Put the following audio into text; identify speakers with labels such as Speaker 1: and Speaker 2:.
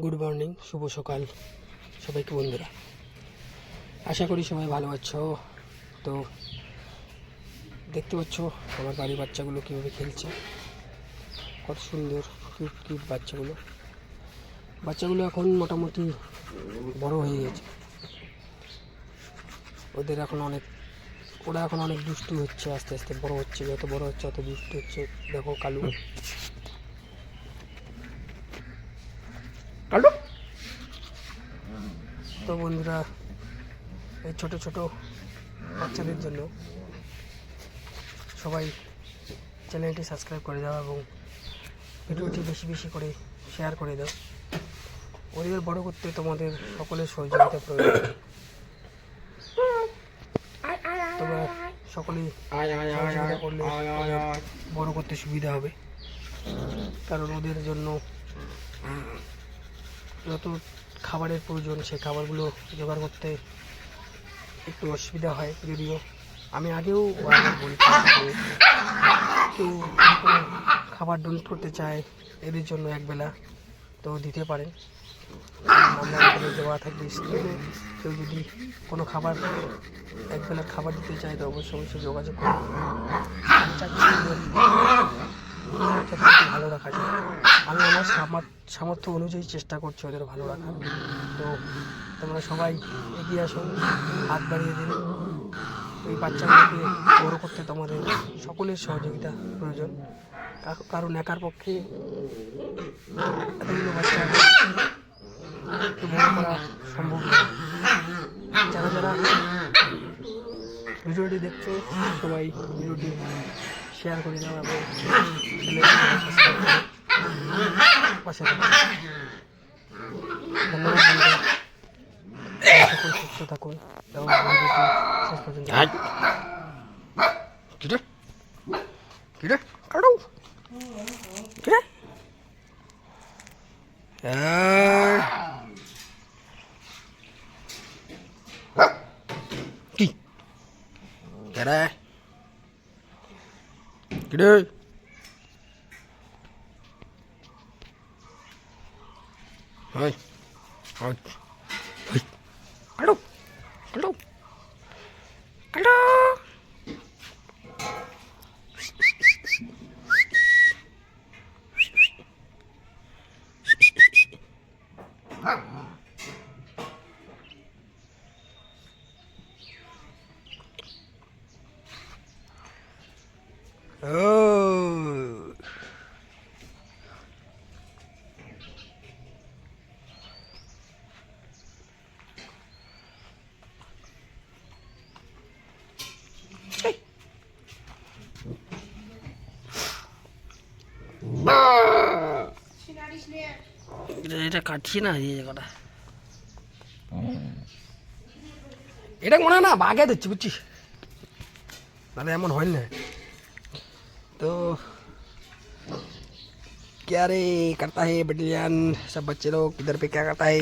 Speaker 1: Good morning, শুভ সকাল সবাইকে বন্ধুরা। আশা করি সবাই ভালো আছো। তো দেখতে পাচ্ছ আমার বাড়ির বাচ্চাগুলো কীভাবে খেলছে, কত সুন্দর কিউট কিউট বাচ্চাগুলো এখন মোটামুটি বড় হয়ে গেছে। ওরা এখন অনেক দুষ্টু হচ্ছে, আস্তে আস্তে বড় হচ্ছে, যত বড় হচ্ছে তত দুষ্টু হচ্ছে। দেখো কালু কালু। তো বন্ধুরা, এই ছোট ছোট বাচ্চাদের জন্য সবাই চ্যানেলটি সাবস্ক্রাইব করে দাও এবং ভিডিওটি বেশি বেশি করে শেয়ার করে দাও। ওদের বড় করতে তোমাদের সকলের সহযোগিতা প্রয়োজন। তোমরা সকলেই সহযোগিতা করলে বড় করতে সুবিধা হবে, কারণ ওদের জন্য যত খাবারের প্রয়োজন সেই খাবারগুলো জোগাড় করতে একটু অসুবিধা হয়। যদিও আমি আগেও বলি, কেউ কোনো খাবার ডোনেট করতে চায় এদের জন্য একবেলা, তো দিতে পারেন। আমরা এখানে দেওয়া থাকবে স্ক্রিনে। কেউ যদি কোনো খাবার একবেলা খাবার দিতে চায় তো অবশ্যই যোগাযোগ করুন। আমি চাচ্ছি ভালো রাখা যায়। আমি আমার সামর্থ্য অনুযায়ী চেষ্টা করছি ওদের ভালো রাখার। তো তোমরা সবাই এগিয়ে আসো, হাত বাড়িয়ে দিন। এই বাচ্চাগুলোকে বড় করতে তোমাদের সকলের সহযোগিতা প্রয়োজন, কারণ একার পক্ষে এতগুলো বাচ্চা একটু বড় করা সম্ভব নয়। যারা যারা ভিডিওটি দেখছো সবাই ভিডিওটি শেয়ার করে দাও এবং পাশে থাকো। ধন্যবাদ বন্ধুরা, সকল সুস্থ থাকুন এবং ভিডিওটি শেষ পর্যন্ত। এটা কাটছি না, এই জায়গাটা এটা মনে হয় না বাঘে দিচ্ছি, বুঝছিস? তাহলে এমন হয় না। तो क्या रे करता है बटियान सब बच्चे लोग इधर पे क्या करता है?